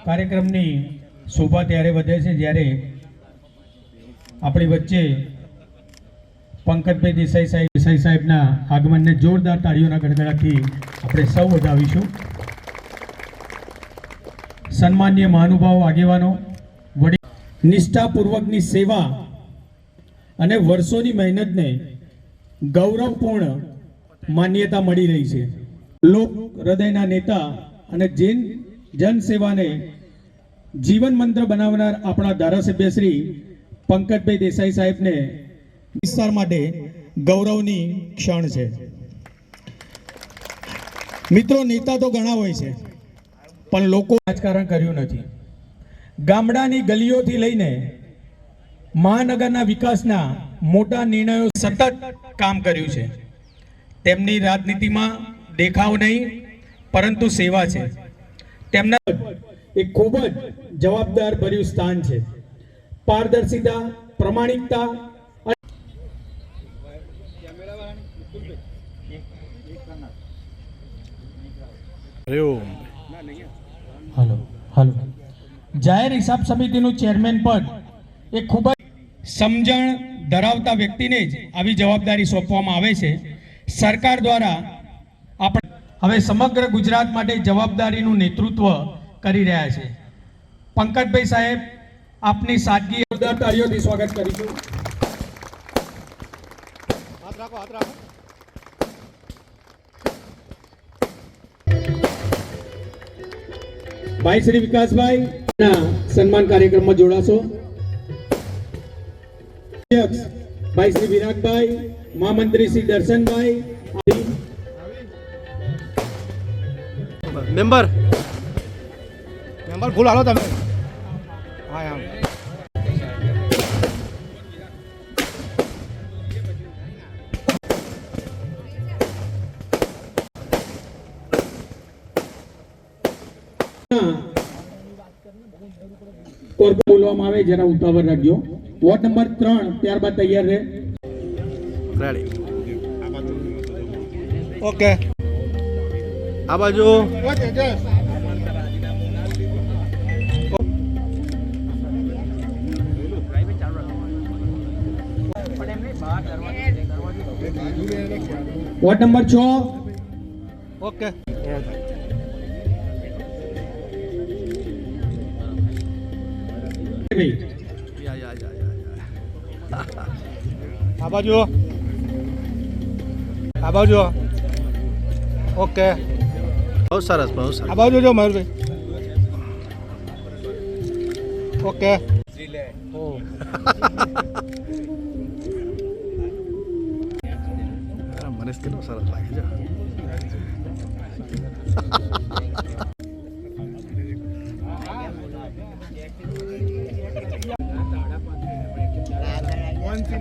કાર્યક્રમની શોભા ત્યારે વધે છે જ્યારે આપણી વચ્ચે પંકજભાઈ દેસાઈ સાહેબના આગમનને જોરદાર તાળીઓના ગડગડાટથી આપણે સૌ વધાવીશું. સન્માનીય મહાનુભાવો, આગેવાનો, વડીલ નિષ્ઠાપૂર્વકની સેવા અને વર્ષોની મહેનતને ગૌરવપૂર્ણ માન્યતા મળી રહી છે. લોક હૃદયના નેતા અને જનસેવાને જીવન મંત્ર બનાવનાર આપણા ધારાસભ્ય શ્રી પંકજભાઈ દેસાઈ સાહેબને વિસ્તાર માટે ગૌરવની ક્ષણ છે. મિત્રો, નેતા તો ઘણા હોય છે, પણ લોકો રાજકારણ કર્યું નથી. ગામડાની ગલીઓથી લઈને મહાનગરના વિકાસના મોટા નિર્ણયો સતત કામ કર્યું છે. તેમની રાજનીતિમાં દેખાવ નહીં પરંતુ સેવા છે. તેમના એક ખૂબ જ જવાબદાર ભર્યું સ્થાન છે. પારદર્શિતા, પ્રમાણિકતા જાહેર હિસાબ સમિતિનું ચેરમેન પદ એ ખૂબ જ સમજણ ધરાવતા વ્યક્તિને જ આવી જવાબદારી સોંપવામાં આવે છે. સરકાર દ્વારા આપણે હવે સમગ્ર ગુજરાત માટે જવાબદારીનું નેતૃત્વ કરી રહ્યા છે. પંકજભાઈ સાહેબ, આપની સાદગી જોરદાર તાળીઓથી સ્વાગત કરીશું. હાથ રાખો, હાથ રાખો. ભાઈ શ્રી વિકાસભાઈ ના સન્માન કાર્યક્રમમાં જોડાશો. ભાઈ શ્રી વિરાગભાઈ, મહામંત્રી શ્રી દર્શનભાઈ, મેમ્બર ફૂલ હાલો તમે. હા, બોલવામાં આવે, જરા ઉતાવળ રાખજો. વોર્ડ નંબર 3 ત્યારબાદ તૈયાર રહે. રેડી. ઓકે, આ બાજુ વોર્ડ નંબર 6. ઓકે, આ બાજુ ઓકે, બહુ સરસ, બહુ સરસ. આ બાજુ જો મયુરભાઈ. ઓકે, મને કેટલું સરસ લાગે છે.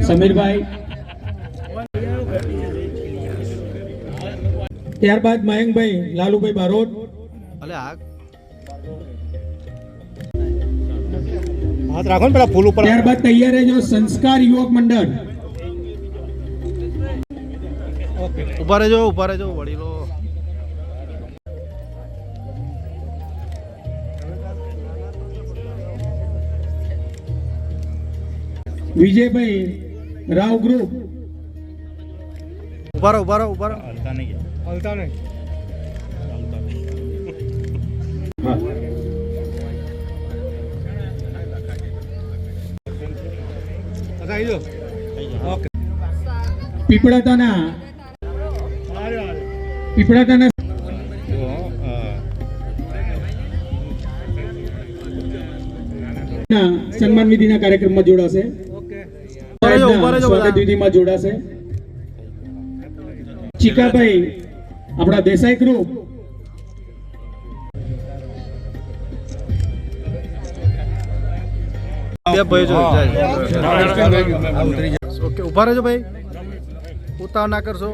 સમીરભાઈ, ત્યારબાદ મયંકભાઈ, લાલુભાઈ બારોટ. હાથ રાખો ને પેલા ફૂલ ઉપર. ત્યારબાદ તૈયાર રહેજો સંસ્કાર યુવક મંડળ. ઉભા રહેજો વડીલો. વિજયભાઈ, રાવ ગ્રુપ. ઉભા રહો. હલતા નહીં. પીપળાતાના સન્માન વિધિના કાર્યક્રમમાં જોડાશે. સાહેબના સ્વાગત વિધિમાં જોડાશે. ચીકાભાઈ આપણા દેસાઈ ગ્રુપ બે ભાઈ જો ઓકે ઉભા રહેજો ભાઈ, ઉતાવળ ના કરશો.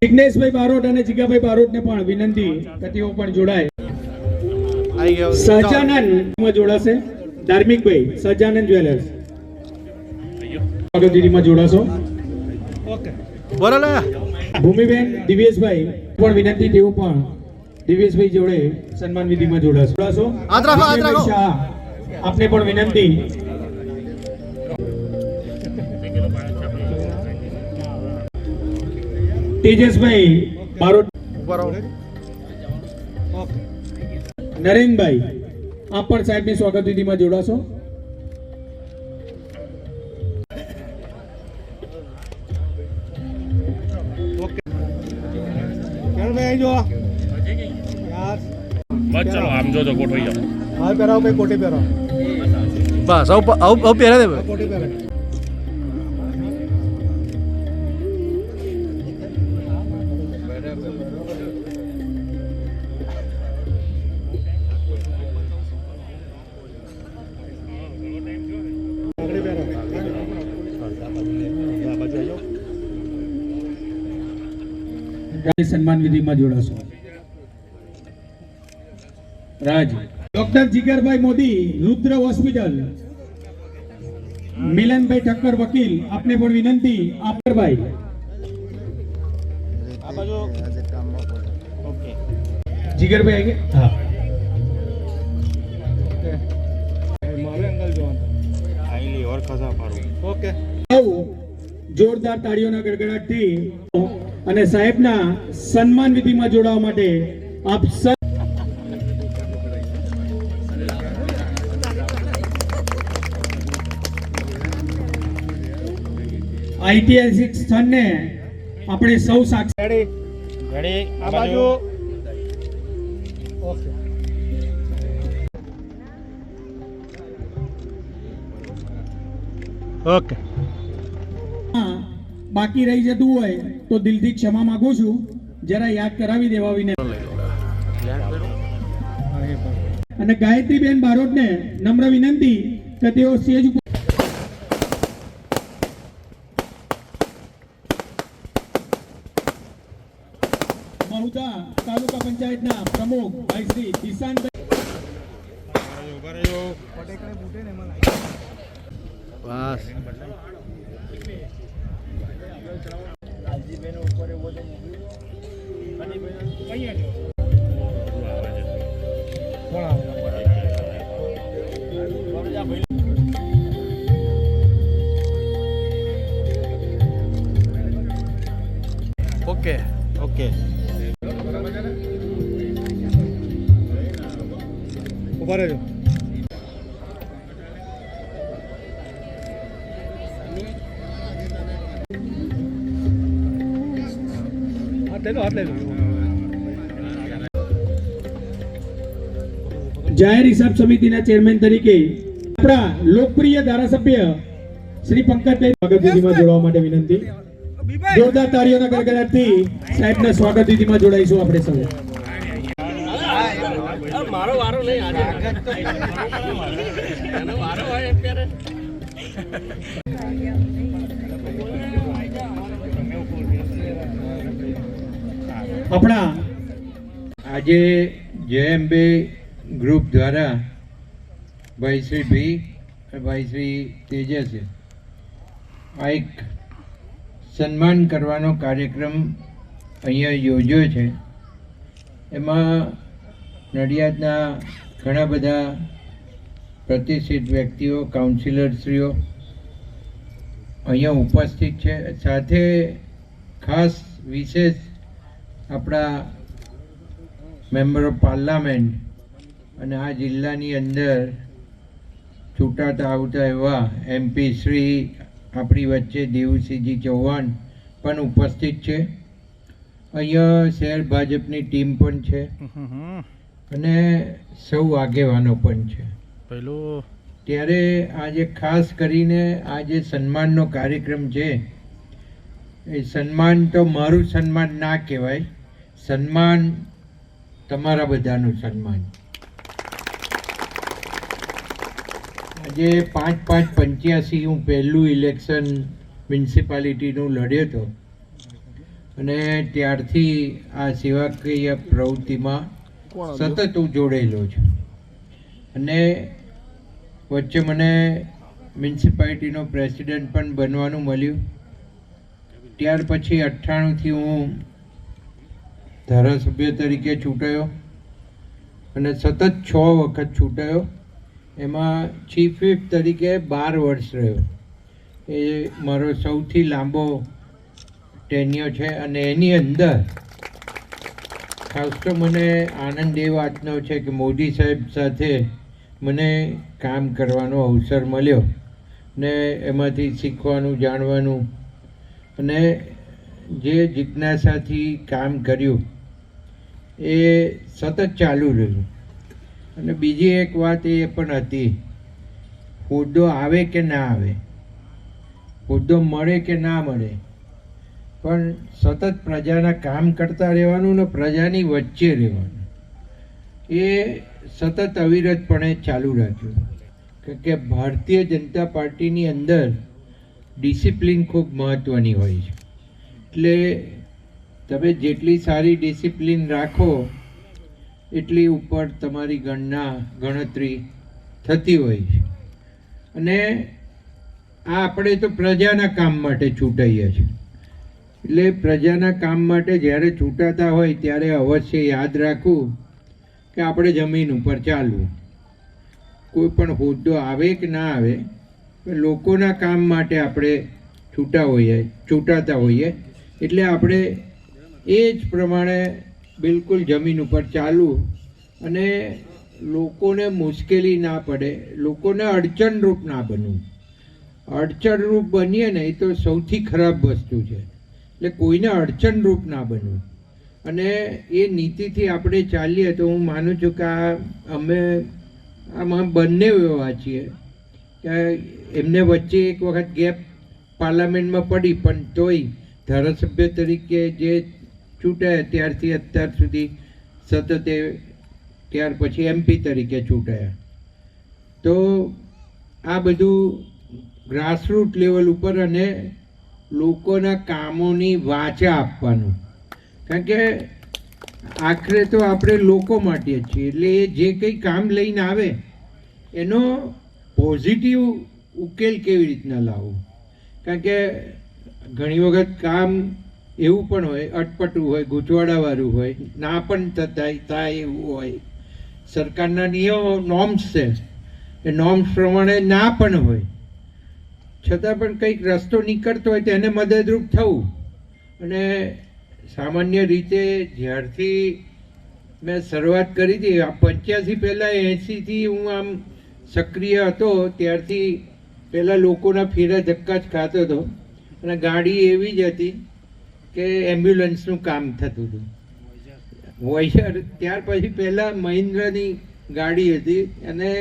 વિઘ્નેશભાઈ બારોટ અને જીગાભાઈ બારોટને પણ વિનંતી કે તેઓ પણ જોડાય. આવી ગયો સહજાનંદ જોડાશે. ધાર્મિકભાઈ સહજાનંદ જ્વેલર્સ સ્વાગત વિધિમાં જોડાશો. ઓકે બરાબર. ભૂમિબેન દિવ્યેશભાઈ પણ વિનંતી તેઓ પણ દિવ્યેશભાઈ જોડે સન્માન વિધિમાં જોડાશો. હાથ રાખો, હાથ રાખો. શાહ, આપને પણ વિનંતી. તેજસભાઈ બારોટ, ઉભા રહો. ઓકે નરેનભાઈ આપ પણ સાહેબની સ્વાગત વિધિમાં જોડાશો. ભાઈ જો બસ ચલો આમ જો ગોઠવાઈ જાઓ. હા પહેરાવો ભાઈ, કોટી પહેરાવો. બસ આવું પહેરા દે ભાઈ, કોટી પહેરા. સન્માન વિધિમાં જોડાશો. રાજ ડોક્ટર જીગરભાઈ મોદી રુદ્ર હોસ્પિટલ, મિલનભાઈ ઠક્કર વકીલ આપને પણ વિનંતી. આપરભાઈ આ બાજુ ઓકે જીગરભાઈ આવી ગયા. હા મારે એંગલ જોવાનું આઈલી ઓર ખસા પાડું. ઓકે. આવો જોરદાર તાળીઓના ગડગડાટથી અને સાહેબના સન્માન વિધિમાં જોડાવા માટે આપ ઐતિહાસિક સ્થળને આપણે સૌ સાક્ષી. રેડી આ બાજુ ઓકે. ઓકે બાકી રહી જતું હોય તો દિલથી ક્ષમા માંગુ છું. જરા યાદ કરાવી દેવા વિનંતી. અને ગાયત્રીબેન બારોટને નમ્ર વિનંતી કે તેઓ સ્ટેજ ઉપર મહુધા તાલુકા પંચાયતના પ્રમુખ ભાઈ શ્રી દિશાનભાઈ. બસ ઓકે ઓકે. ઉભા રહેજો. હાથ લઈ લો. જાહેર હિસાબ સમિતિના ચેરમેન તરીકે આપણા લોકપ્રિય ધારાસભ્ય શ્રી પંકજભાઈ સ્વાગત વિધિમાં જોડાવા માટે વિનંતી. જોરદાર તાળીઓના ગડગડાટથી સાહેબના સ્વાગત વિધિમાં જોડાઈશું આપણે સૌ. મારો વારો નહીં આજે એનો વારો હોય અત્યારે. આપણા આજે જેએમબે ગ્રુપ દ્વારા ભાઈ શ્રી ભી અને ભાઈ શ્રી તેજસે આ એક સન્માન કરવાનો કાર્યક્રમ અહીંયા યોજ્યો છે. એમાં નડિયાદના ઘણા બધા પ્રતિષ્ઠિત વ્યક્તિઓ, કાઉન્સિલરશ્રીઓ અહીંયા ઉપસ્થિત છે. સાથે ખાસ વિશેષ આપણા મેમ્બર ઓફ પાર્લામેન્ટ અને આ જિલ્લાની અંદર ચૂંટાતા આવતા એવા એમપી શ્રી આપણી વચ્ચે દેવુસિંહજી ચૌહાણ પણ ઉપસ્થિત છે. અહીંયા શહેર ભાજપની ટીમ પણ છે. અને સૌ આગેવાનો પણ છે. પેલું ત્યારે આજે ખાસ કરીને આ જે સન્માનનો કાર્યક્રમ છે, એ સન્માન તો મારું સન્માન ના કહેવાય, સન્માન તમારા બધાનું સન્માન. આજે 5/5/85 હું પહેલું ઇલેક્શન મ્યુનિસિપાલિટીનું લડ્યો હતો અને ત્યારથી આ સેવાકીય પ્રવૃત્તિમાં સતત હું જોડેલો છું. અને વચ્ચે મને મ્યુનિસિપાલિટીનો પ્રેસિડેન્ટ પણ બનવાનું મળ્યું. ત્યાર પછી 98થી હું ધારાસભ્ય તરીકે ચૂંટાયો અને સતત 6 વખત ચૂંટાયો. એમાં ચીફ વ્હીપ તરીકે 12 વર્ષ રહ્યો. એ મારો સૌથી લાંબો ટેન્યો છે. અને એની અંદર ખાસ તો મને આનંદ એ વાતનો છે કે મોદી સાહેબ સાથે મને કામ કરવાનો અવસર મળ્યો ને એમાંથી શીખવાનું, જાણવાનું અને જે જિજ્ઞાસાથી કામ કર્યું એ સતત ચાલુ રહ્યું. અને બીજી એક વાત એ પણ હતી, હોદ્દો આવે કે ના આવે, હોદ્દો મળે કે ના મળે, પણ સતત પ્રજાના કામ કરતા રહેવાનું ને પ્રજાની વચ્ચે રહેવાનું, એ સતત અવિરતપણે ચાલુ રાખ્યું. કારણ કે ભારતીય જનતા પાર્ટીની અંદર ડિસિપ્લિન ખૂબ મહત્ત્વની હોય છે. એટલે તમે જેટલી સારી ડિસિપ્લિન રાખો એટલી ઉપર તમારી ગણતરી થતી હોય છે. અને આ આપણે તો પ્રજાના કામ માટે ચૂંટાઈએ છીએ. એટલે પ્રજાના કામ માટે જ્યારે ચૂંટાતા હોય ત્યારે અવશ્ય યાદ રાખવું કે આપણે જમીન ઉપર ચાલવું. કોઈ પણ હોદ્દો આવે કે ના આવે, લોકોના કામ માટે આપણે ચૂંટાતા હોઈએ. એટલે આપણે એ જ પ્રમાણે બિલકુલ જમીન ઉપર ચાલવું અને લોકોને મુશ્કેલી ના પડે, લોકોને અડચણરૂપ ના બનવું. અડચણરૂપ બનીએ ને એ તો સૌથી ખરાબ વસ્તુ છે. એટલે કોઈને અડચણરૂપ ના બનવું. અને એ નીતિથી આપણે ચાલીએ તો હું માનું છું કે અમે આમાં બંને એવા છીએ કે એમને વચ્ચે એક વખત ગેપ પાર્લામેન્ટમાં પડી, પણ તોય ધારાસભ્ય તરીકે જે ચૂંટાયા ત્યારથી અત્યાર સુધી સતત ત્યાર પછી MP તરીકે ચૂંટાયા. તો આ બધું ગ્રાસરૂટ લેવલ ઉપર અને લોકોના કામોની વાચા આપવાનું. કારણ કે આખરે તો આપણે લોકો માટે જ છીએ. એટલે એ જે કંઈ કામ લઈને આવે એનો પોઝિટિવ ઉકેલ કેવી રીતના લાવવો. કારણ કે ઘણી વખત કામ એવું પણ હોય, અટપટું હોય, ગૂંચવાડાવાળું હોય, ના પણ થાય એવું હોય. સરકારના નિયમો, નોર્મ્સ છે, એ નોર્મ્સ પ્રમાણે ના પણ હોય, છતાં પણ કંઈક રસ્તો નીકળતો હોય તો એને મદદરૂપ થવું. અને સામાન્ય રીતે જ્યારથી મેં શરૂઆત કરી હતી 85 પહેલાં 80થી હું આમ સક્રિય હતો, ત્યારથી પહેલાં લોકોના ફેરા ધક્કા જ ખાતો હતો. અને ગાડી એવી જ હતી કે એમ્બ્યુલન્સનું કામ થતું હતું. વોયર ત્યાર પછી પહેલાં મહિન્દ્રાની ગાડી હતી અને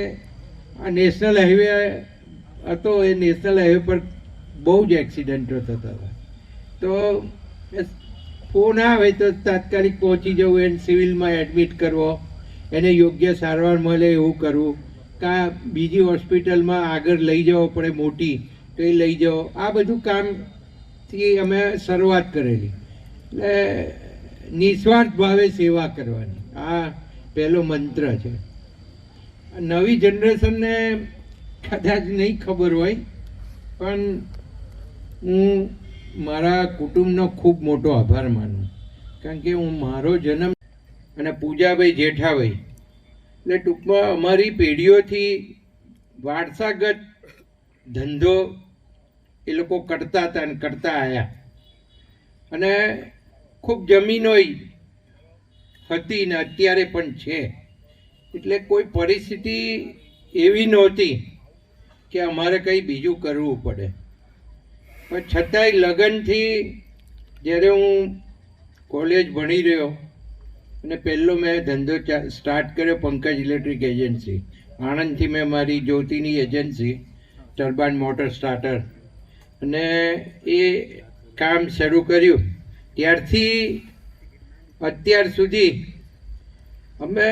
આ નેશનલ હાઈવે હતો. એ નેશનલ હાઈવે પર બહુ જ એક્સિડન્ટો થતા હતા. તો ફોન આવે તો તાત્કાલિક પહોંચી જવું, એને સિવિલમાં એડમિટ કરવો, એને યોગ્ય સારવાર મળે એવું કરવું, કાં બીજી હોસ્પિટલમાં આગળ લઈ જવો પડે મોટી તો એ લઈ જવો. આ બધું કામથી અમે શરૂઆત કરેલી. એટલે નિસ્વાર્થ ભાવે સેવા કરવાની, આ પહેલો મંત્ર છે. નવી જનરેશનને કદાચ નહીં ખબર હોય, પણ હું મારા કુટુંબનો ખૂબ મોટો આભાર માનું. કારણ કે હું મારો જન્મ અને પૂજાભાઈ જેઠાભાઈ, એટલે ટૂંકમાં અમારી પેઢીઓથી વારસાગત ધંધો એ લોકો કરતા હતા અને કરતા આવ્યા. અને ખૂબ જમીનો હતી ને અત્યારે પણ છે. એટલે કોઈ પરિસ્થિતિ એવી નહોતી કે અમારે કંઈ બીજું કરવું પડે. પણ છતાંય લગનથી જ્યારે હું કોલેજ ભણી રહ્યો અને પહેલો મેં ધંધો સ્ટાર્ટ કર્યો પંકજ ઇલેક્ટ્રિક એજન્સી. આણંદથી મેં મારી જ્યોતિની એજન્સી ટર્બાઇન મોટર સ્ટાર્ટર, અને એ કામ શરૂ કર્યું. ત્યારથી અત્યાર સુધી અમે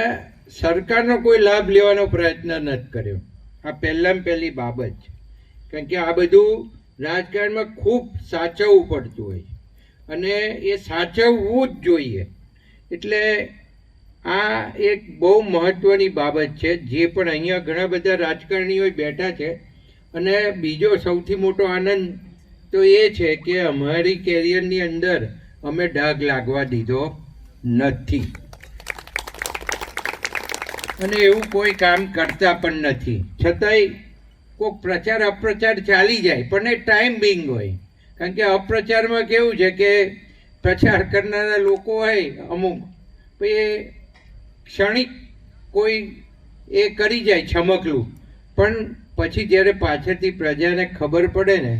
સરકારનો કોઈ લાભ લેવાનો પ્રયત્ન નથી કર્યો. આ પહેલી બાબત છે. કારણ કે આ બધું રાજકારણમાં ખૂબ સાચવવું પડતું હોય અને એ સાચવવું જ જોઈએ. એટલે આ એક બહુ મહત્ત્વની બાબત છે. જે પણ અહીંયા ઘણા બધા રાજકારણીઓ બેઠા છે. અને બીજો સૌથી મોટો આનંદ તો એ છે કે અમારી કેરિયરની અંદર અમે ડાઘ લાગવા દીધો નથી અને એવું કોઈ કામ કરતા પણ નથી. છતાંય કોઈક પ્રચાર અપ્રચાર ચાલી જાય, પણ એ ટાઈમ બિંગ હોય. કારણ કે અપ્રચારમાં કેવું છે કે પ્રચાર કરનારા લોકો હોય અમુક, એ ક્ષણિક કોઈ એ કરી જાય છમકલું, પણ પછી જ્યારે પાછળથી પ્રજાને ખબર પડે ને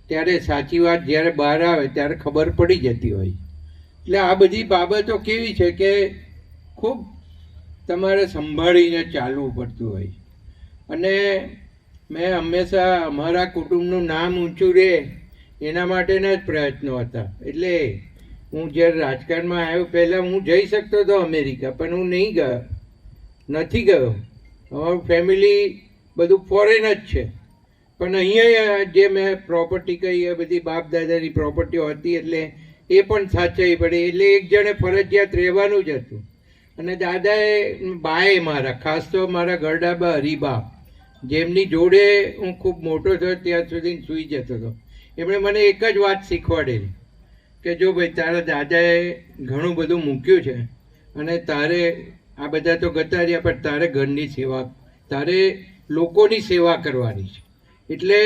ત્યારે સાચી વાત જ્યારે બહાર આવે ત્યારે ખબર પડી જતી હોય. એટલે આ બધી બાબતો કેવી છે કે ખૂબ તમારે સંભાળીને ચાલવું પડતું હોય. અને મેં હંમેશા અમારા કુટુંબનું નામ ઊંચું રહે એના માટેના જ પ્રયત્નો હતા. એટલે હું જ્યારે રાજકારણમાં આવ્યો પહેલાં હું જઈ શકતો હતો અમેરિકા, પણ હું નથી ગયો. અમારું ફેમિલી બધું ફોરેન જ છે. પણ અહીંયા જે મેં પ્રોપર્ટી કહી એ બધી બાપ દાદાની પ્રોપર્ટીઓ હતી, એટલે એ પણ સાચવવી પડે. એટલે એક જણે ફરજિયાત રહેવાનું જ હતું. અને દાદાએ બાએ મારા, ખાસ તો મારા ગરડાબા હરિબા, જેમની જોડે હું ખૂબ મોટો થયો ત્યાં સુધી સૂઈ જતો હતો, એમણે મને એક જ વાત શીખવાડેલી કે જો ભાઈ તારા દાદાએ ઘણું બધું મૂક્યું છે અને તારે આ બધા તો ગતા રહ્યા, પણ તારે ઘરની સેવા, તારે લોકોની સેવા કરવાની છે. એટલે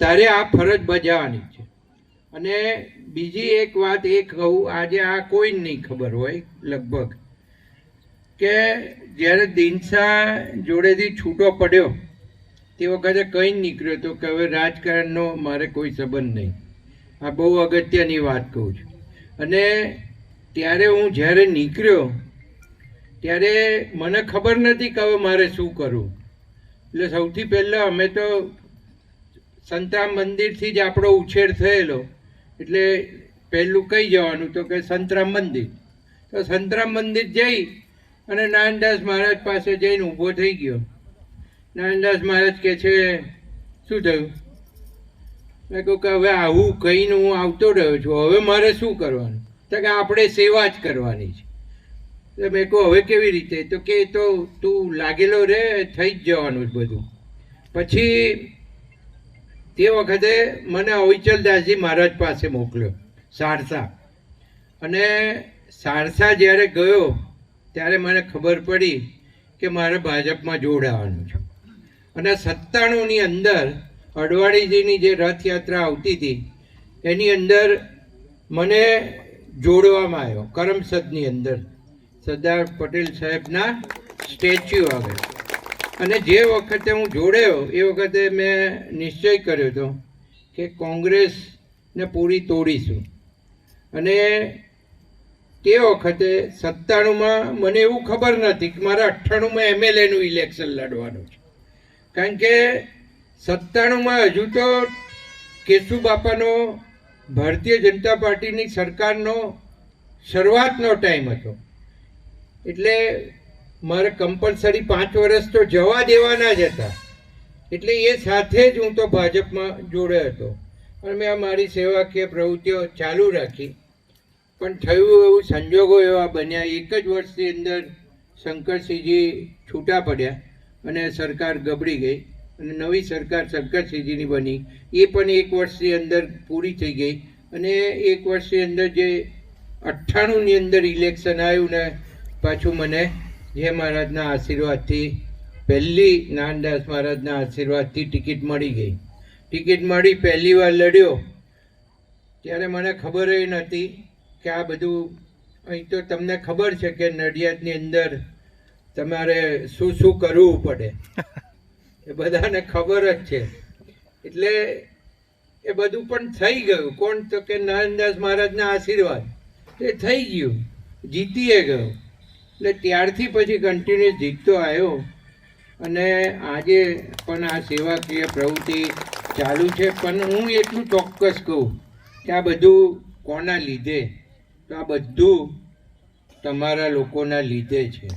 તારે આ ફરજ બજાવવાની છે. અને બીજી એક વાત એ કહું, આજે આ કોઈ નહીં ખબર હોય લગભગ, કે જ્યારે દિનસા જોડેથી છૂટો પડ્યો તે વખતે કંઈ નીકળ્યો હતો કે હવે રાજકારણનો મારે કોઈ સંબંધ નહીં. આ બહુ અગત્યની વાત કહું છું. અને ત્યારે હું જ્યારે નીકળ્યો ત્યારે મને ખબર નથી કે હવે મારે શું કરવું. એટલે સૌથી પહેલાં અમે તો સંતરામ મંદિરથી જ આપણો ઉછેર થયેલો, એટલે પહેલું કઈ જવાનું તો કે સંતરામ મંદિર. તો સંતરામ મંદિર જઈ અને નાનદાસ મહારાજ પાસે જઈને ઊભો થઈ ગયો. નાનદાસ મહારાજ કહે છે શું થયું? મેં કહું કે હવે આવું કહીને હું આવતો રહ્યો છું, હવે મારે શું કરવાનું? તો કે આપણે સેવા જ કરવાની છે. તો મેં કહું હવે કેવી રીતે? તો કે તો તું લાગેલો રહે, થઈ જ જવાનું જ બધું. પછી તે વખતે મને અવિચલદાસજી મહારાજ પાસે મોકલ્યો સારસા. અને સારસા જ્યારે ગયો ત્યારે મને ખબર પડી કે મારે ભાજપમાં જોડાવાનું છે. અને 97ની અંદર અડવાણીજીની જે રથયાત્રા આવતી હતી એની અંદર મને જોડવામાં આવ્યો, કરમસદની અંદર સરદાર પટેલ સાહેબના સ્ટેચ્યુ આગળ. અને જે વખતે હું જોડાયો એ વખતે મેં નિશ્ચય કર્યો હતો કે કોંગ્રેસને પૂરી તોડીશું. અને તે વખતે 97માં મને એવું ખબર નથી કે મારે 98માં MLAનું ઇલેક્શન લડવાનું છે. કારણ કે 97માં હજુ તો કેશુબાપાનો ભારતીય જનતા પાર્ટીની સરકારનો શરૂઆતનો ટાઈમ હતો. એટલે મારે કમ્પલસરી 5 વર્ષ તો જવા દેવાના જ હતા. એટલે એ સાથે જ હું તો ભાજપમાં જોડ્યો હતો અને મેં મારી સેવાકીય પ્રવૃત્તિઓ ચાલુ રાખી. પણ થયું એવું, સંજોગો એવા બન્યા, એક જ વર્ષની અંદર શંકરસિંહજી છૂટા પડ્યા અને સરકાર ગબડી ગઈ અને નવી સરકાર શંકરસિંહજીની બની. એ પણ એક વર્ષની અંદર પૂરી થઈ ગઈ. અને એક વર્ષની અંદર જે 98ની અંદર ઇલેક્શન આવ્યું ને પાછું મને જે મહારાજના આશીર્વાદથી, પહેલી નાનદાસ મહારાજના આશીર્વાદથી ટિકિટ મળી ગઈ. ટિકિટ મળી, પહેલી વાર લડ્યો ત્યારે મને ખબર એ નહોતી કે આ બધું અહીં તો તમને ખબર છે કે નડિયાદની અંદર તમારે શું શું કરવું પડે, એ બધાને ખબર જ છે. એટલે એ બધું પણ થઈ ગયું. કોણ? તો કે નાનદાસ મહારાજના આશીર્વાદ. એ થઈ ગયું. જીતીએ ગયો. એટલે ત્યારથી પછી કન્ટિન્યુઅસ જીતતો આવ્યો અને આજે પણ આ સેવાકીય પ્રવૃત્તિ ચાલુ છે. પણ હું એટલું ચોક્કસ કહું કે આ બધું કોના લીધે? તો આ બધું તમારા લોકોના લીધે છે.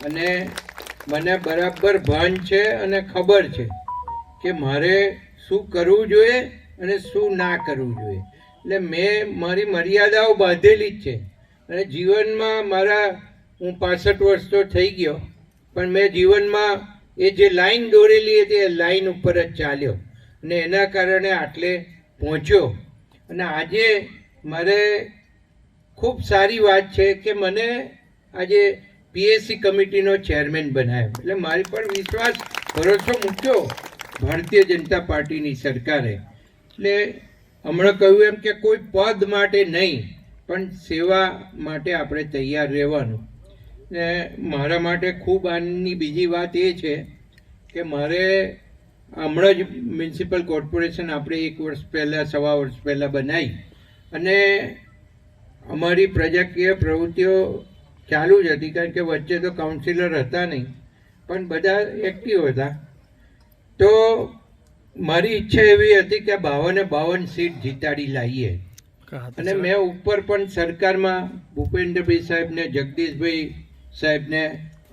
અને મને બરાબર ભાન છે અને ખબર છે કે મારે શું કરવું જોઈએ અને શું ના કરવું જોઈએ. એટલે મેં મારી મર્યાદાઓ બાંધેલી જ છે. અને જીવનમાં હું 65 વર્ષ તો થઈ ગયો, પણ મેં જીવનમાં એ જે લાઈન દોરેલી હતી એ લાઈન ઉપર જ ચાલ્યો અને એના કારણે આટલે પહોંચ્યો. અને આજે મારે ખૂબ સારી વાત છે કે મને આજે પીએસસી કમિટીનો ચેરમેન બનાવ્યો. એટલે મારી પર વિશ્વાસ ભરોસો મૂક્યો ભારતીય જનતા પાર્ટીની સરકારે. એટલે હમણાં કહ્યું એમ કે કોઈ પદ માટે નહીં, પણ સેવા માટે આપણે તૈયાર રહેવાનું. ને મારા માટે ખૂબ આનંદની બીજી વાત એ છે કે મારે હમણાં જ મ્યુનિસિપલ કોર્પોરેશન આપણે 1 વર્ષ પહેલાં 1.25 વર્ષ પહેલાં બનાવી અને અમારી પ્રજાકીય પ્રવૃત્તિઓ ચાલુ જ હતી, કારણ કે વચ્ચે તો કાઉન્સિલર હતા નહીં, પણ બધા એક્ટિવ હતા. તો મારી ઈચ્છા એવી હતી કે 52 સીટ જીતાડી લાવીએ. અને મેં ઉપર પણ સરકારમાં ભૂપેન્દ્રભાઈ સાહેબને, જગદીશભાઈ સાહેબને,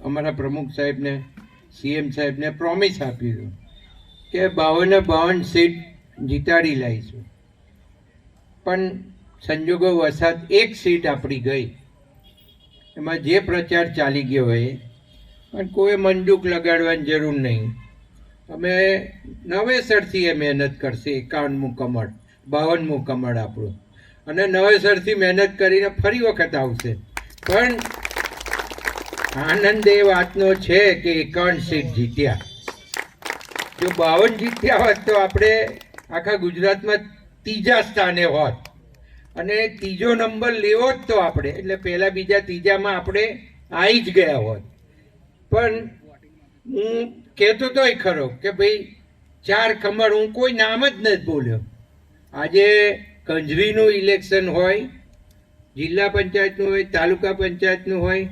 અમારા પ્રમુખ સાહેબને, સીએમ સાહેબને પ્રોમિસ આપ્યું કે 52 સીટ જીતાડી લાવીશું. પણ સંજોગો વસાત 1 સીટ આપણી ગઈ. એમાં જે પ્રચાર ચાલી ગયો હોય, પણ કોઈ મનદુખ લગાડવાની જરૂર નહીં. અમે નવેસરથી એ મહેનત કરશે. 51મું કમળ, 52મું કમળ આપણું, અને નવેસરથી મહેનત કરીને ફરી વખત આવશે. પણ આનંદ એ વાતનો છે કે 51 સીટ જીત્યા. જો 52 જીત્યા હોત તો આપણે આખા ગુજરાતમાં 3જા સ્થાને હોત, અને 3જો નંબર લેવો જ તો આપણે, એટલે પહેલાં બીજા ત્રીજામાં આપણે આવી જ ગયા હોત. પણ હું કહેતો તોય ખરો કે ભાઈ 4 કમળ, હું કોઈ નામ જ નથી બોલ્યો. આજે કંજરીનું ઇલેક્શન હોય, જિલ્લા પંચાયતનું હોય, તાલુકા પંચાયતનું હોય,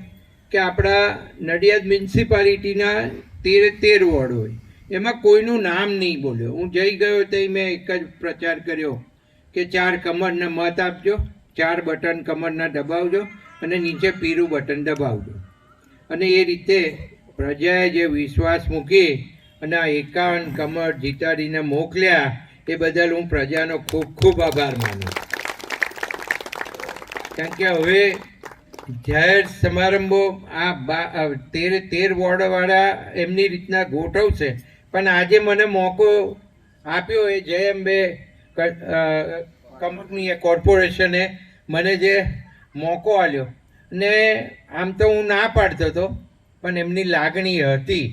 કે આપણા નડિયાદ મ્યુનિસિપાલિટીના 13 વોર્ડ હોય, એમાં કોઈનું નામ નહીં બોલ્યો. હું જઈ ગયો તો મેં એક જ પ્રચાર કર્યો કે 4 કમળને મત આપજો, 4 બટન કમળના દબાવજો અને નીચે પીરું બટન દબાવજો. અને એ રીતે પ્રજાએ જે વિશ્વાસ મૂકી અને આ 51 કમળ જીતાડીને મોકલ્યા, એ બદલ હું પ્રજાનો ખૂબ ખૂબ આભાર માનું. કારણ કે હવે જાહેર સમારંભો આ 13 વોર્ડવાળા એમની રીતના ગોઠવશે. પણ આજે મને મોકો આપ્યો એ જયંબે કંપનીએ, કોર્પોરેશને મને જે મોકો આપ્યો, ને આમ તો હું ના પાડતો હતો, પણ એમની લાગણી હતી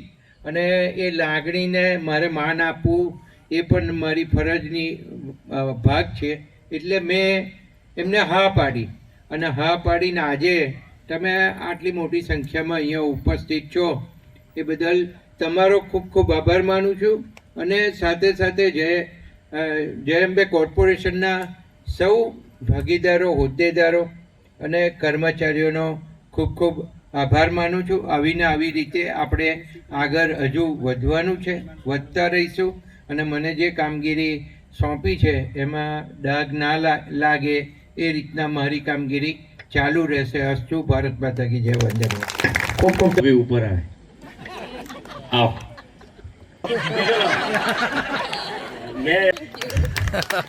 અને એ લાગણીને મારે માન આપવું એ પણ મારી ફરજની ભાગ છે. એટલે મેં એમને હા પાડી, અને હા પાડીને આજે તમે આટલી મોટી સંખ્યામાં અહીંયા ઉપસ્થિત છો એ બદલ તમારો ખૂબ ખૂબ આભાર માનું છું. અને સાથે સાથે જયંબે કોર્પોરેશનના સૌ ભાગીદારો, હોદ્દેદારો અને કર્મચારીઓનો ખૂબ ખૂબ આભાર માનું છું. આવીને આવી રીતે આપણે આગળ હજુ વધવાનું છે, વધતા રહીશું. અને મને જે કામગીરી સોંપી છે એમાં ડાઘ ના લાગે એ રીતના મારી કામગીરી ચાલુ રહેશે. અસ્તુ. ભારત માતા કી જય. વંદે માતરમ. ઉપર આવે આવ. મેં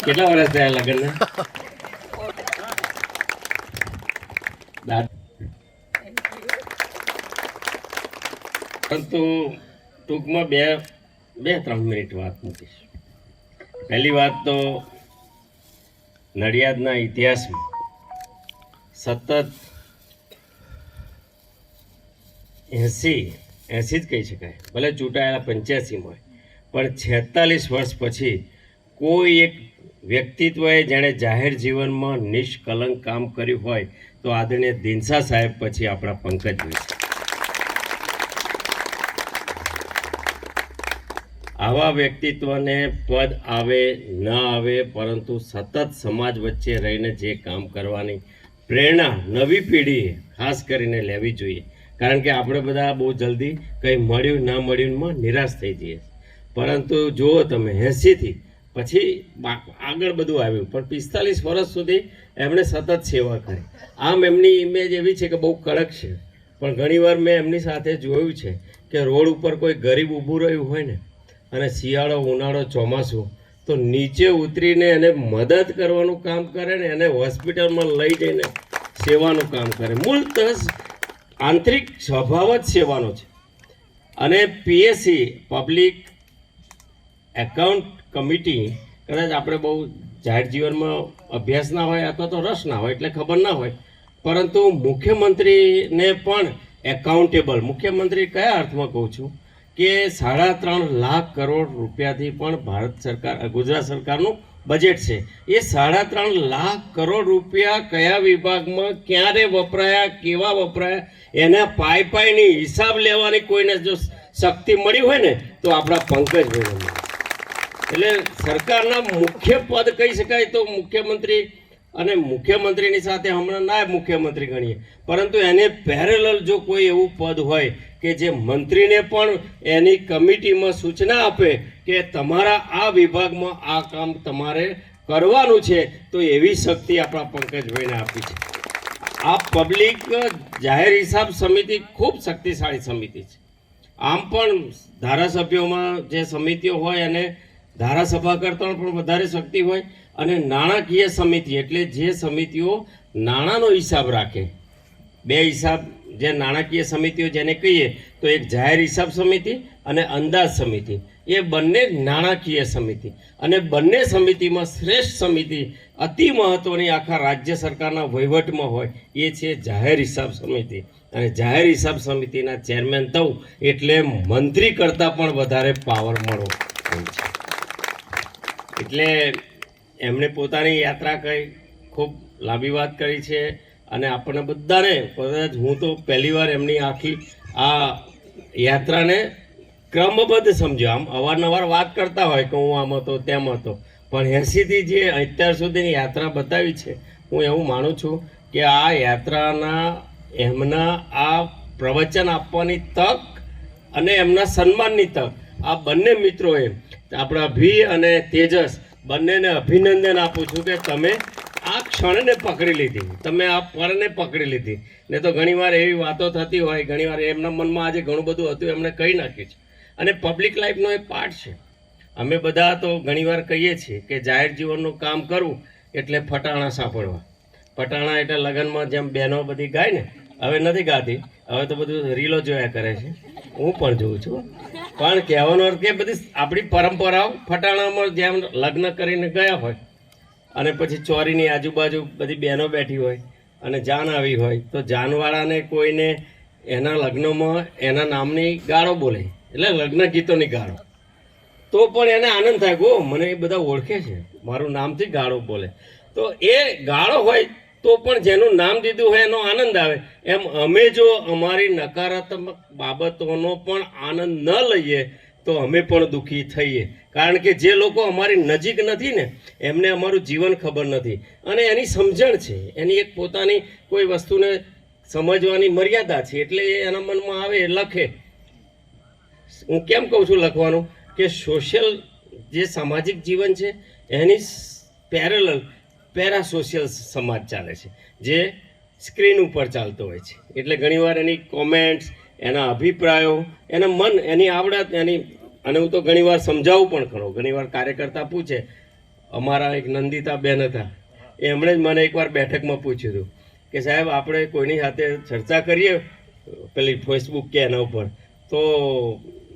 કેટલા વર્ષ થયા લગ્નને? પરંતુ ટૂંકમાં બે 3 મિનિટ વાત મૂકીશ. પહેલી વાત તો નડિયાદના ઇતિહાસમાં સતત 80 જ કહી શકાય, ભલે ચૂંટાયેલા 85 હોય, પણ 46 વર્ષ પછી કોઈ એક વ્યક્તિત્વએ જેણે જાહેર જીવનમાં નિષ્કલંક કામ કર્યું હોય તો આદરણીય દિનસા સાહેબ પછી આપણા પંકજભાઈ છે. આવા વ્યક્તિત્વને પદ આવે ન આવે, પરંતુ સતત સમાજ વચ્ચે રહીને જે કામ કરવાની પ્રેરણા નવી પેઢીએ ખાસ કરીને લેવી જોઈએ, કારણ કે આપણે બધા બહુ જલ્દી કંઈ મળ્યું ના મળ્યુંમાં નિરાશ થઈ જઈએ. પરંતુ જુઓ તમે 80થી પછી આગળ બધું આવ્યું, પણ 45 વર્ષ સુધી એમણે સતત સેવા કરી. આમ એમની ઇમેજ એવી છે કે બહુ કડક છે, પણ ઘણીવાર મેં એમની સાથે જોયું છે કે રોડ ઉપર કોઈ ગરીબ ઊભું રહ્યું હોય ને, અને શિયાળો ઉનાળો ચોમાસું, તો નીચે ઉતરીને એને મદદ કરવાનું કામ કરે ને એને હોસ્પિટલમાં લઈ જઈને સેવાનું કામ કરે. મૂળતઃ આંતરિક સ્વભાવ જ સેવાનો છે. અને પીએસસી પબ્લિક એકાઉન્ટ કમિટી, કદાચ આપણે બહુ જાહેર જીવનમાં અભ્યાસ ના હોય અથવા તો રસ ના હોય એટલે ખબર ના હોય, પરંતુ મુખ્યમંત્રીને પણ એકાઉન્ટેબલ, મુખ્યમંત્રી કયા અર્થમાં કહું છું કે 3.5 લાખ કરોડ રૂપિયાથી પણ ભારત સરકાર, ગુજરાત સરકારનું બજેટ છે. એ 3.5 લાખ કરોડ રૂપિયા કયા વિભાગમાં ક્યારે વપરાયા, કેવા વપરાયા, એના પાઈની હિસાબ લેવાની કોઈને જો શક્તિ મળી હોય ને તો આપણા પંકજભાઈ. એટલે સરકારના મુખ્ય પદ કહી શકાય તો મુખ્યમંત્રી, અને મુખ્યમંત્રીની સાથે હમણાં નાયબ મુખ્યમંત્રી ગણીએ, પરંતુ એને પેરેલલ જો કોઈ એવું પદ હોય કે જે મંત્રીને પણ એની કમિટીમાં સૂચના આપે કે તમારા આ વિભાગમાં આ કામ તમારે કરવાનું છે, તો એવી શક્તિ આપણા પંકજભાઈને આપી છે. આ પબ્લિક જાહેર હિસાબ સમિતિ ખૂબ શક્તિશાળી સમિતિ છે. આમ પણ ધારાસભ્યોમાં જે સમિતિઓ હોય અને ધારાસભા કરતાં પણ વધારે શક્તિ હોય, અને નાણાકીય સમિતિ એટલે જે સમિતિઓ નાણાંનો હિસાબ રાખે. 2 હિસાબ, જે નાણાકીય સમિતિઓ જેને કહીએ તો એક જાહેર હિસાબ સમિતિ અને અંદાજ સમિતિ, એ બંને નાણાકીય સમિતિ. અને બંને સમિતિમાં શ્રેષ્ઠ સમિતિ, અતિ મહત્ત્વની આખા રાજ્ય સરકારના વહીવટમાં હોય, એ છે જાહેર હિસાબ સમિતિ. અને જાહેર હિસાબ સમિતિના ચેરમેન થવું એટલે મંત્રી કરતાં પણ વધારે પાવર મળવો એમ છે. એટલે એમણે પોતાની યાત્રા કરી, ખૂબ લાંબી વાત કરી છે, અને આપણને બધાને, કદાચ હું તો પહેલીવાર એમની આખી આ યાત્રાને ક્રમબદ્ધ સમજ્યો. આમ અવારનવાર વાત કરતા હોય કે હું આમ હતો તેમ હતો, પણ 80થી જે અત્યાર સુધીની યાત્રા બતાવી છે, હું એવું માનું છું કે આ યાત્રાના એમના આ પ્રવચન આપવાની તક અને એમના સન્માનની તક આ બંને મિત્રોએ, આપણા ભી અને તેજસ, બંનેને અભિનંદન આપું છું કે તમે આ ક્ષણને પકડી લીધી, તમે આ પળને પકડી લીધી. ને તો ઘણીવાર એવી વાતો થતી હોય, ઘણીવાર એમના મનમાં આજે ઘણું બધું હતું, એમણે કહી નાખ્યું છે. અને પબ્લિક લાઈફનો એક પાર્ટ છે. અમે બધા તો ઘણીવાર કહીએ છીએ કે જાહેર જીવનનું કામ કરવું એટલે ફટાણા સાંભળવા. ફટાણા એટલે લગ્નમાં જેમ બહેનો બધી ગાય ને, હવે નથી ગાતી, હવે તો બધું રીલો જોયા કરે છે, હું પણ જોઉં છું. પણ કહેવાનો અર્થ કે બધી આપણી પરંપરાઓ ફટાણામાં જેમ લગ્ન કરીને ગયા હોય, અને પછી ચોરીની આજુબાજુ બધી બહેનો બેઠી હોય અને જાન આવી હોય, તો જાનવાળાને કોઈને એના લગ્નમાં એના નામની ગાળો બોલે, એટલે લગ્ન ગીતોની ગાળો, તો પણ એને આનંદ થાય, ગો મને એ બધા ઓળખે છે, મારું નામથી ગાળો બોલે. તો એ ગાળો હોય તો પણ જેનું નામ દીધું હોય એનો આનંદ આવે. એમ અમે જો અમારી નકારાત્મક બાબતોનો પણ આનંદ ન લઈએ તો અમે પણ દુઃખી થઈએ, કારણ કે જે લોકો અમારી નજીક નથી ને એમને અમારું જીવન ખબર નથી, અને એની સમજણ છે, એની એક પોતાની કોઈ વસ્તુને સમજવાની મર્યાદા છે, એટલે એ એના મનમાં આવે એ લખે. હું કેમ કહું છું લખવાનું, કે સોશિયલ જે સામાજિક જીવન છે એની પેરેલલ પેરા સોશિયલ સમાજ ચાલે છે, જે સ્ક્રીન ઉપર ચાલતો હોય છે. એટલે ઘણીવાર એની કોમેન્ટ્સ, એના અભિપ્રાયો, એના મન, એની આવડત, એની, અને હું તો ઘણીવાર સમજાવું પણ ખરો. ઘણીવાર કાર્યકર્તા પૂછે, અમારા એક નંદિતાબેન હતા, એમણે જ મને એકવાર બેઠકમાં પૂછ્યું હતું કે સાહેબ આપણે કોઈની સાથે ચર્ચા કરીએ પેલી ફેસબુક કે એના ઉપર, તો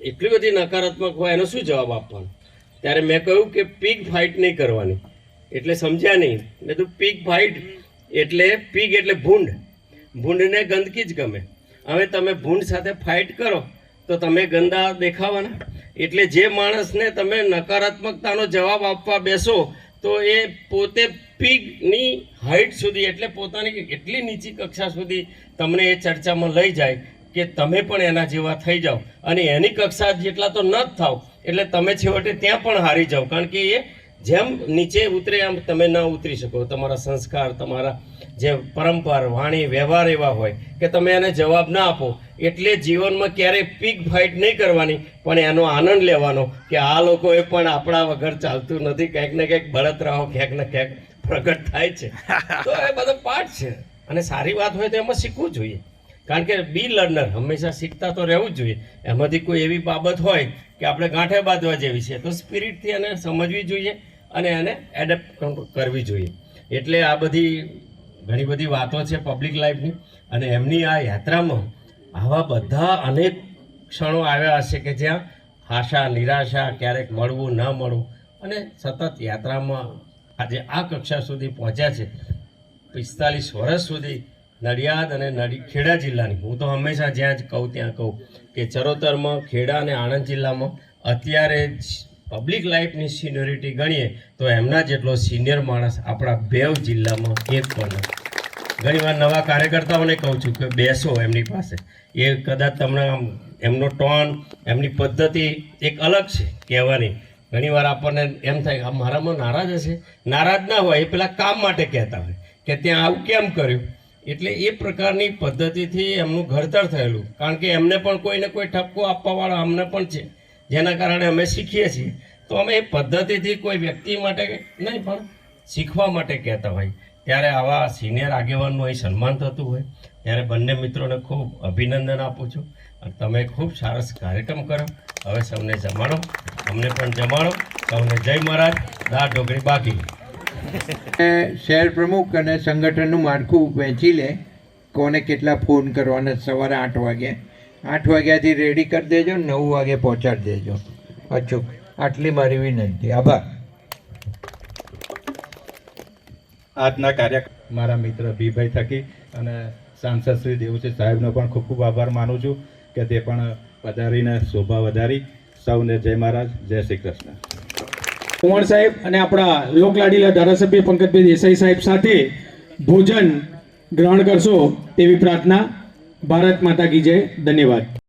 એટલી બધી નકારાત્મક હોય, એનો શું જવાબ આપવાનો? ત્યારે મેં કહ્યું કે પીગ ફાઇટ નહીં કરવાની. એટલે સમજ્યા નહીં. મેં તો પીગ ફાઇટ એટલે પીગ એટલે ભૂંડ, ભૂંડને ગંદકી જ ગમે. હવે તમે ભૂંડ સાથે ફાઇટ કરો તો તમે ગંદા દેખાવાના. એટલે જે માણસને તમે નકારાત્મકતાનો જવાબ આપવા બેસો તો એ પોતે પીગની હાઇટ સુધી, એટલે પોતાની એટલી નીચી કક્ષા સુધી તમને એ ચર્ચામાં લઈ જાય કે તમે પણ એના જેવા થઈ જાઓ, અને એની કક્ષા જેટલા તો ન જ થાવ, એટલે તમે છેવટે ત્યાં પણ હારી જાઓ, કારણ કે એ જેમ નીચે ઉતરે આમ તમે ન ઉતરી શકો. તમારા સંસ્કાર, તમારા જે પરંપરા, વાણી, વ્યવહાર એવા હોય કે તમે એને જવાબ ના આપો. એટલે જીવનમાં ક્યારેય પીક ફાઇટ નહીં કરવાની, પણ એનો આનંદ લેવાનો કે આ લોકોએ પણ આપણા વગર ચાલતું નથી. ક્યાંક ને ક્યાંક બળતરાઓ ક્યાંક ને ક્યાંક પ્રગટ થાય છે. તો એ બધો પાઠ છે, અને સારી વાત હોય તો એમાં શીખવું જોઈએ. કારણ કે બી લર્નર, હંમેશા શીખતા તો રહેવું જ જોઈએ. એમાંથી કોઈ એવી બાબત હોય કે આપણે ગાંઠે બાંધવા જેવી છે, તો સ્પિરિટથી એને સમજવી જોઈએ અને એને એડેપ્ટ કરવી જોઈએ. એટલે આ બધી ઘણી બધી વાતો છે પબ્લિક લાઈફની, અને એમની આ યાત્રામાં આવા બધા અનેક ક્ષણો આવ્યા હશે કે જ્યાં આશા, નિરાશા, ક્યારેક મળવું ન મળવું, અને સતત યાત્રામાં આજે આ કક્ષા સુધી પહોંચ્યા છે. 45 વર્ષ સુધી નડિયાદ અને ખેડા જિલ્લાની, હું તો હંમેશા જ્યાં જ કહું ત્યાં કહું કે ચરોતરમાં ખેડા અને આણંદ જિલ્લામાં અત્યારે પબ્લિક લાઈફની સિનિયોરિટી ગણીએ તો એમના જેટલો સિનિયર માણસ આપણા બેવ જિલ્લામાં એક પણ નથી. ઘણીવાર નવા કાર્યકર્તાઓને કહું છું કે બેસો એમની પાસે, એ કદાચ તમને એમનો ટોન, એમની પદ્ધતિ એક અલગ છે કહેવાની. ઘણીવાર આપણને એમ થાય કે મારામાં નારાજ હશે. નારાજ ના હોય, એ પેલા કામ માટે કહેતા હોય કે ત્યાં આવું કેમ કર્યું. એટલે એ પ્રકારની પદ્ધતિથી એમનું ઘડતર થયેલું, કારણ કે એમને પણ કોઈને કોઈ ઠપકો આપવાવાળા અમને પણ છે, જેના કારણે અમે શીખીએ છીએ. તો અમે એ પદ્ધતિથી કોઈ વ્યક્તિ માટે નહીં, પણ શીખવા માટે કહેતા હોય. ત્યારે આવા સિનિયર આગેવાનનું અહીં સન્માન થતું હોય ત્યારે બંને મિત્રોને ખૂબ અભિનંદન આપું છું. અને તમે ખૂબ સરસ કાર્યક્રમ કરો. હવે સૌને જમાડો, અમને પણ જમાડો. સૌને જય મહારાજ. દાળ ઢોકળી બાકી. શહેર પ્રમુખ અને સંગઠનનું માળખું વહેંચી લે, કોને કેટલા ફોન કરવાના. સવારે 8 વાગે, 8 વાગ્યાથી રેડી કરી દેજો, 9 વાગે પહોંચાડી દેજો. અચૂક. આટલી મારી વિનંતી. આભાર. આજના કાર્ય મારા મિત્ર ભીભાઈ થકી અને સાંસદ શ્રી દેવુસિંહ સાહેબનો પણ ખૂબ ખૂબ આભાર માનું છું કે તે પણ પધારીને શોભા વધારી. સૌને જય મહારાજ, જય શ્રી કૃષ્ણ. કુંવર સાહેબ અને આપણા લોકલાડીલા ધારાસભ્ય પંકજભાઈ દેસાઈ સાહેબ સાથે ભોજન ગ્રહણ કરશો તેવી પ્રાર્થના. ભારત માતા કી જય. ધન્યવાદ.